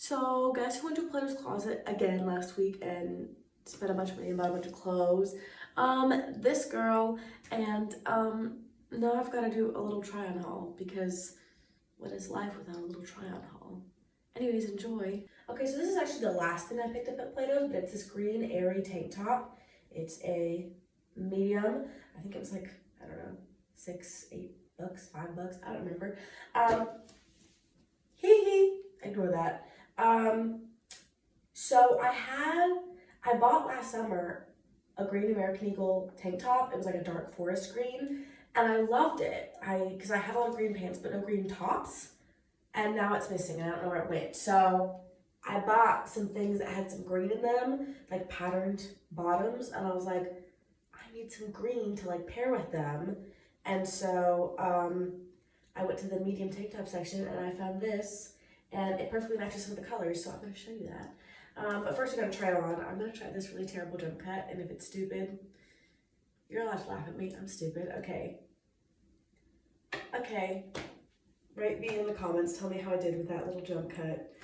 So guess who went to Plato's Closet again last week and spent a bunch of money and bought a bunch of clothes? This girl, and now I've got to do a little try on haul because what is life without a little try on haul? Anyways, enjoy. Okay, so this is actually the last thing I picked up at Plato's, but it's this green airy tank top. It's a medium. I think it was like, I don't know, $6, $8, $5, I don't remember. Hee hee, ignore that. So I bought last summer a green American Eagle tank top. It was like a dark forest green, and I loved it. Because I have a lot of green pants, but no green tops, and now it's missing. I don't know where it went. So I bought some things that had some green in them, like patterned bottoms, and I was like, I need some green to like pair with them, and so I went to the medium tank top section and I found this. And it perfectly matches some of the colors, so I'm going to show you that. But first I'm going to try it on. I'm going to try this really terrible jump cut, and if it's stupid, you're allowed to laugh at me. I'm stupid. Okay. Write me in the comments. Tell me how I did with that little jump cut.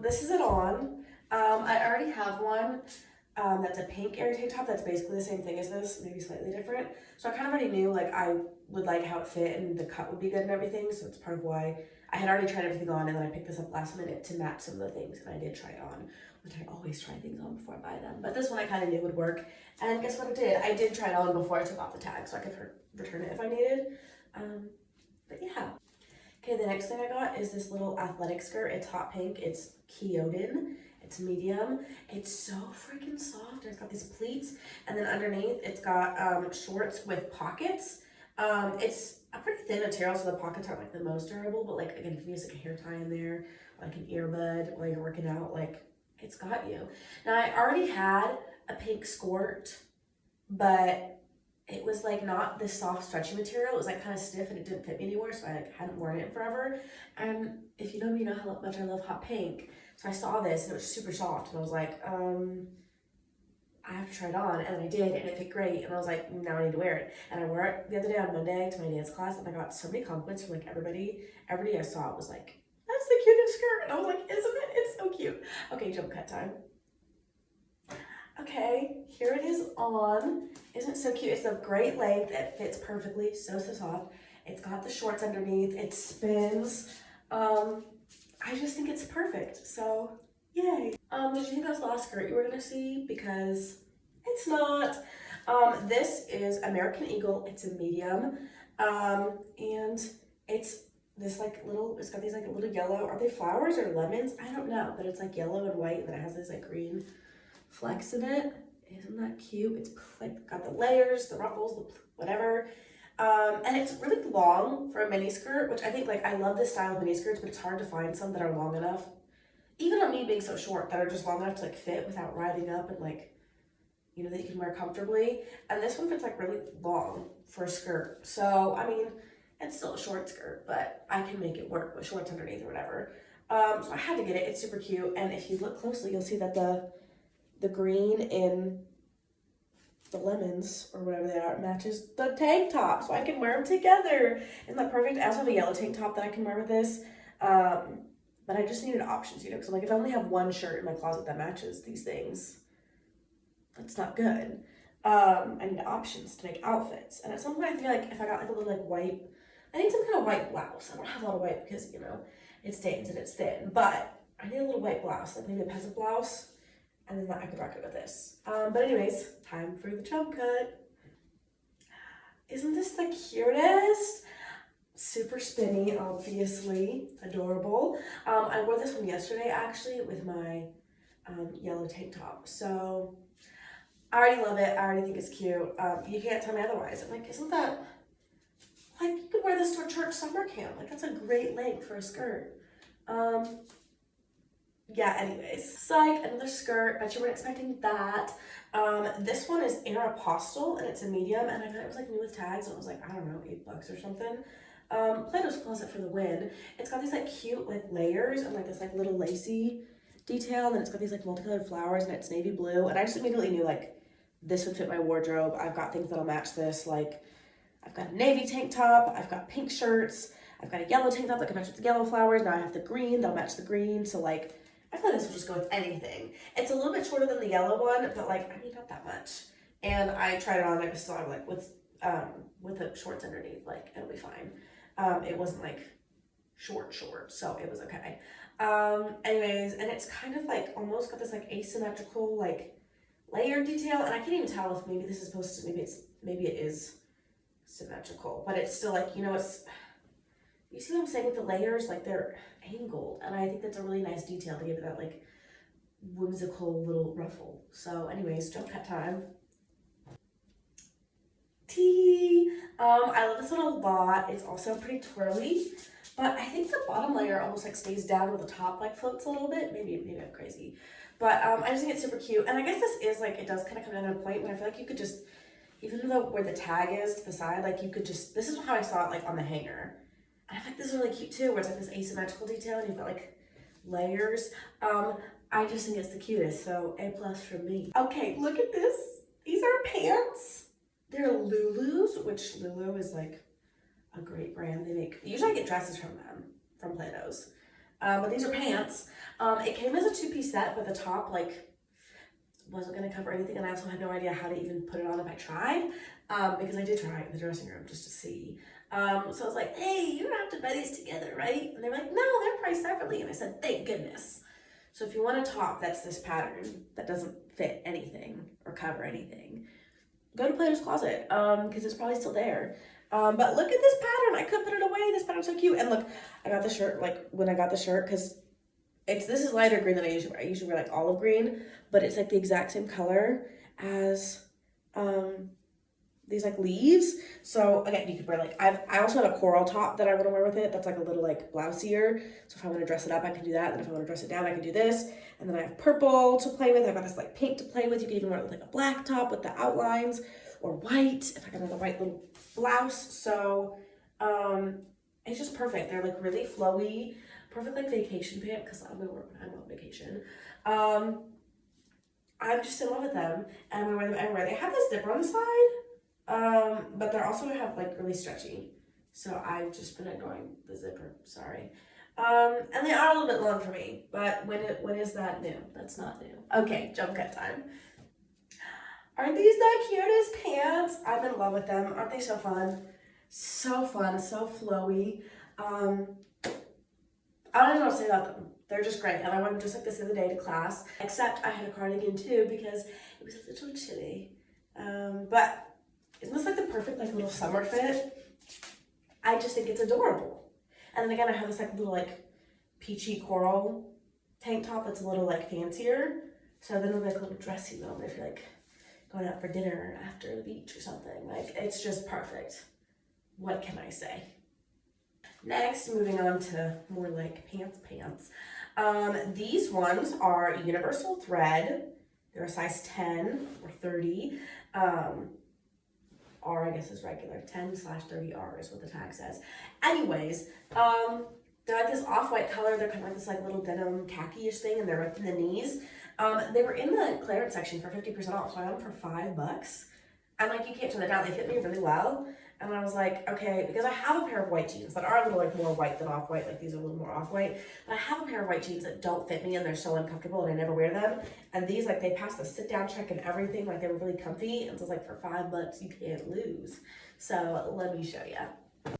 This is it on. I already have one that's a pink airy tank top that's basically the same thing as this, maybe slightly different. So I kind of already knew like I would like how it fit and the cut would be good and everything, so it's part of why I had already tried everything on, and then I picked this up last minute to match some of the things, and I did try it on, which I always try things on before I buy them. But this one I kind of knew would work, and guess what I did? I did try it on before I took off the tag, so I could return it if I needed. But yeah. Okay, the next thing I got is this little athletic skirt. It's hot pink. It's Kyoden. It's medium. It's so freaking soft. It's got these pleats, and then underneath it's got shorts with pockets. It's a pretty thin material, so the pockets aren't like the most durable, but like again, if you use like a hair tie in there, or like an earbud while you're working out, like it's got you. Now I already had a pink skirt, but it was like not this soft stretchy material. It was like kind of stiff and it didn't fit me anymore, so I like hadn't worn it in forever. And if you know me, you know how much I love hot pink. So I saw this and it was super soft, and I was like, I have to try it on, and I did, and it fit great, and I was like, now I need to wear it. And I wore it the other day on Monday to my dance class, and I got so many compliments from like everybody I saw was like, that's the cutest skirt, and I was like, isn't it? It's so cute. Okay, jump cut time. Okay, here it is on. Isn't it so cute? It's of great length, it fits perfectly, so soft. It's got the shorts underneath, it spins. I just think it's perfect, so yay. Did you think that was the last skirt you were gonna see? Because it's not. This is American Eagle. It's a medium. And it's this like little, it's got these like little yellow, are they flowers or lemons? I don't know, but it's like yellow and white, and then it has this like green flecks in it. Isn't that cute? It's like got the layers, the ruffles, the whatever. And it's really long for a mini skirt, which I think like I love this style of mini skirts, but it's hard to find some that are long enough, even on me being so short, that are just long enough to like fit without riding up and like, you know, that you can wear comfortably. And this one fits like really long for a skirt. So, I mean, it's still a short skirt, but I can make it work with shorts underneath or whatever. So I had to get it. It's super cute. And if you look closely, you'll see that the green in the lemons or whatever they are matches the tank top, so I can wear them together. Isn't that perfect? I also have a yellow tank top that I can wear with this. But I just needed options, you know, because I'm like, if I only have one shirt in my closet that matches these things, that's not good. I need options to make outfits. And at some point I feel like if I got like a little like white, I need some kind of white blouse. I don't have a lot of white because, you know, it stains and it's thin, but I need a little white blouse, like maybe a peasant blouse, and then I could rock it with this. But anyways, time for the jump cut. Isn't this the cutest? Super spinny, obviously, adorable. I wore this one yesterday actually with my yellow tank top. So I already love it. I already think it's cute. You can't tell me otherwise. I'm like, isn't that, like, you could wear this to a church summer camp. Like, that's a great length for a skirt. Yeah, anyways. Psych, another skirt. Bet you weren't expecting that. This one is Aeropostale, and it's a medium, and I got it was like new with tags, and it was like, I don't know, $8 or something. Plato's Closet for the win. It's got these like cute like layers and like this like little lacy detail, and then it's got these like multicolored flowers, and it's navy blue, and I just immediately knew like this would fit my wardrobe. I've got things that'll match this, like I've got a navy tank top, I've got pink shirts, I've got a yellow tank top that can match with the yellow flowers. Now I have the green, they'll match the green. So like, I feel like this will just go with anything. It's a little bit shorter than the yellow one, but like, I mean, not that much. And I tried it on, it was still like with the shorts underneath, like it'll be fine. It wasn't like short, so it was okay. Anyways, and it's kind of like almost got this like asymmetrical like layer detail, and I can't even tell if maybe this is supposed to, maybe it is symmetrical, but it's still like, you know, it's, you see what I'm saying with the layers, like they're angled, and I think that's a really nice detail to give it that like whimsical little ruffle. So anyways, jump cut time. Tee. I love this one a lot. It's also pretty twirly, but I think the bottom layer almost like stays down with the top like floats a little bit. Maybe I'm crazy, but I just think it's super cute. And I guess this is like, it does kind of come down to a point, but I feel like you could just, even though where the tag is to the side, like you could just, this is how I saw it like on the hanger. And I think this is really cute too, where it's like this asymmetrical detail and you've got like layers. I just think it's the cutest, so A+ from me. Okay, look at this. These are pants. They're Lulu's, which Lulu is like a great brand. They make, usually I get dresses from them, from Plato's. But these are pants. It came as a 2-piece set, but the top like wasn't gonna cover anything, and I also had no idea how to even put it on if I tried, because I did try it in the dressing room just to see. So I was like, hey, you don't have to buy these together, right? And they were like, no, they're priced separately. And I said, thank goodness. So if you want a top that's this pattern that doesn't fit anything or cover anything, go to Plato's Closet, because it's probably still there. But look at this pattern. I couldn't put it away. This pattern's so cute. And look, I got the shirt, like when I got the shirt, because this is lighter green than I usually wear. I usually wear like olive green, but it's like the exact same color as these like leaves. So again, you could wear like, I also have a coral top that I want to wear with it. That's like a little like blousier. So if I want to dress it up, I can do that. And if I want to dress it down, I can do this. And then I have purple to play with. I've got this like pink to play with. You can even wear it with like a black top with the outlines, or white if I got another white little blouse. So it's just perfect. They're like really flowy, perfect like vacation pant, because I'm gonna wear when I'm on vacation. I'm just in love with them, and I'm gonna wear them everywhere. They have this zipper on the side, but they're also have like really stretchy. So I've just been ignoring the zipper, sorry. And they are a little bit long for me, but when is that new? That's not new. Okay, jump cut time. Aren't these the cutest pants? I'm in love with them. Aren't they so fun? So fun, so flowy. I don't know what to say about them. They're just great. And I wore them just like this the other day to class, except I had a cardigan too because it was a little chilly. But isn't this like the perfect like little summer fit? I just think it's adorable. And then again, I have this like little like peachy coral tank top that's a little like fancier. So then it'll be like a little dressy moment if you're like going out for dinner after the beach or something. Like, it's just perfect. What can I say? Next, moving on to more like pants. These ones are universal thread. They're a size 10 or 30. R, I guess, is regular. 10/30R is what the tag says. Anyways, they're like this off-white color. They're kind of like this like little denim khaki-ish thing, and they're right in the knees. They were in the clearance section for 50% off, so I got them for $5. And like, you can't turn it down. They fit me really well. And I was like, okay, because I have a pair of white jeans that are a little like more white than off-white. Like, these are a little more off-white. But I have a pair of white jeans that don't fit me, and they're so uncomfortable, and I never wear them. And these, like, they passed the sit-down check and everything. Like, they were really comfy. And so I was like, for $5, you can't lose. So let me show you.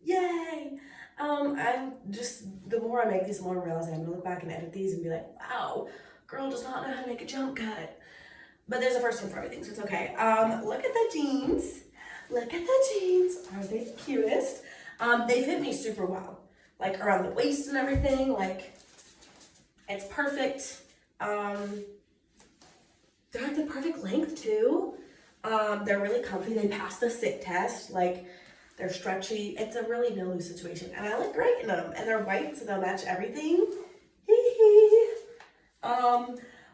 Yay! I'm just, the more I make these, the more I realize I'm gonna look back and edit these and be like, wow, girl does not know how to make a jump cut. But there's a first one for everything, so it's okay. Look at the jeans. Look at the jeans. Aren't they the cutest? They fit me super well. Like, around the waist and everything. Like, it's perfect. They're like the perfect length too. They're really comfy. They pass the sit test. Like, they're stretchy. It's a really no-lose situation. And I look great in them. And they're white, so they'll match everything. Hee hee.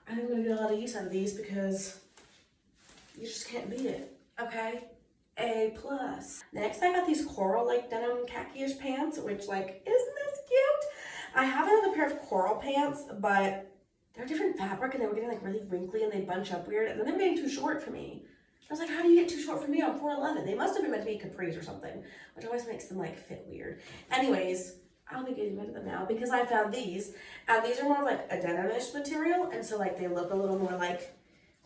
I think I'm gonna get a lot of use out of these because you just can't beat it, okay? A+. Next, I got these coral like denim khaki-ish pants, which like, isn't this cute? I have another pair of coral pants, but they're different fabric and they were getting like really wrinkly and they bunch up weird, and then they were getting too short for me. I was like, how do you get too short for me? I'm 4'11". They must have been meant to be capris or something, which always makes them like fit weird. Anyways, I'll be getting rid of them now because I found these, and these are more of like a denim-ish material, and so like they look a little more like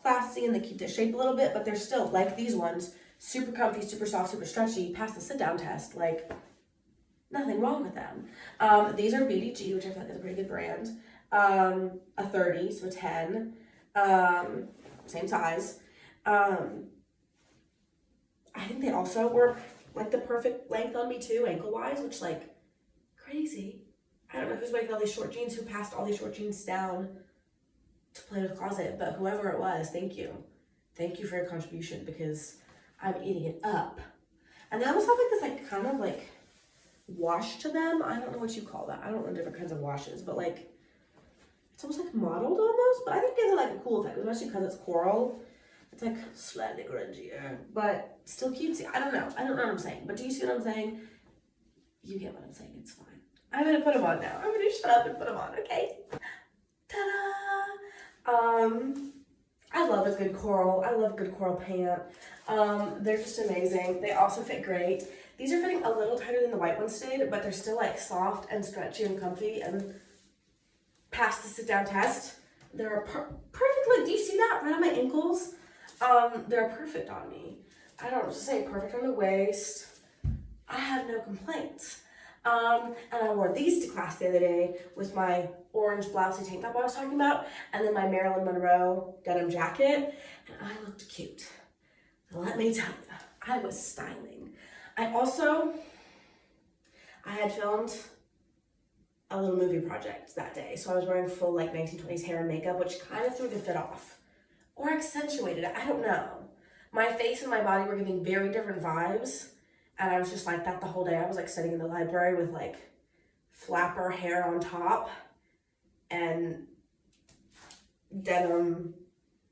classy and they keep their shape a little bit, but they're still like these ones, super comfy, super soft, super stretchy, pass the sit-down test, like nothing wrong with them. These are BDG, which I feel like is a pretty good brand. A 30, so a 10, same size. I think they also were like the perfect length on me too, ankle-wise, which like crazy. I don't know who's making all these short jeans, who passed all these short jeans down to play with closet, but whoever it was, thank you. Thank you for your contribution because I'm eating it up. And they almost have like this like kind of like wash to them. I don't know what you call that. I don't know different kinds of washes, but like it's almost like mottled almost, but I think it gives it like a cool effect, especially because it's coral. It's like slightly grungier, but still cutesy. I don't know what I'm saying, but do you see what I'm saying? You get what I'm saying, it's fine. I'm gonna put them on now. I'm gonna shut up and put them on, okay? Ta-da! I love a good coral. I love a good coral pant. They're just amazing. They also fit great. These are fitting a little tighter than the white ones did, but they're still like soft and stretchy and comfy and pass the sit down test. They're perfectly, do you see that right on my ankles? They're perfect on me. I don't know, just say perfect on the waist. I have no complaints. And I wore these to class the other day with my orange blousey tank top I was talking about, and then my Marilyn Monroe denim jacket, and I looked cute. Let me tell you, I was styling. I had filmed a little movie project that day, so I was wearing full like 1920s hair and makeup, which kind of threw the fit off. Or accentuated it, I don't know. My face and my body were giving very different vibes, and I was just like that the whole day. I was like sitting in the library with like flapper hair on top and denim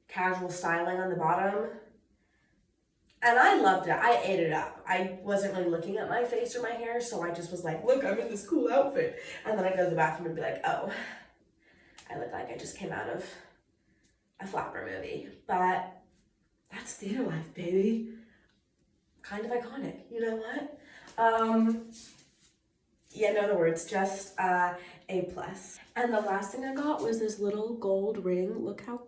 casual styling on the bottom. And I loved it. I ate it up. I wasn't really looking at my face or my hair, so I just was like, look, I'm in this cool outfit. And then I'd go to the bathroom and be like, oh, I look like I just came out of a flapper movie. But that's theater life, baby. Kind of iconic, you know what? Yeah, in other words, just A+. And the last thing I got was this little gold ring. Look how,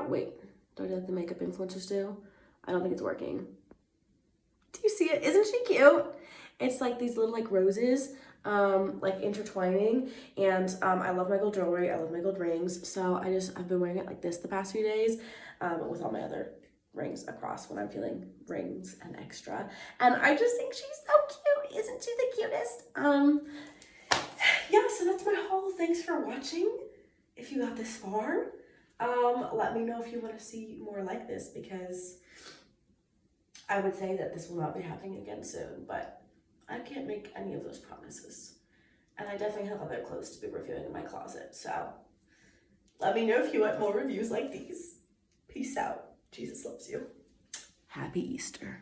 wait, do I do like the makeup influencers do? I don't think it's working. Do you see it? Isn't she cute? It's like these little like roses, like intertwining. And I love my gold jewelry. I love my gold rings. So I've been wearing it like this the past few days, with all my other rings across when I'm feeling rings and extra. And I just think she's so cute. Isn't she the cutest? Yeah, so that's my haul. Thanks for watching. If you got this far, let me know if you want to see more like this, because I would say that this will not be happening again soon, but I can't make any of those promises. And I definitely have other clothes to be reviewing in my closet. So let me know if you want more reviews like these. Peace out. Jesus loves you. Happy Easter.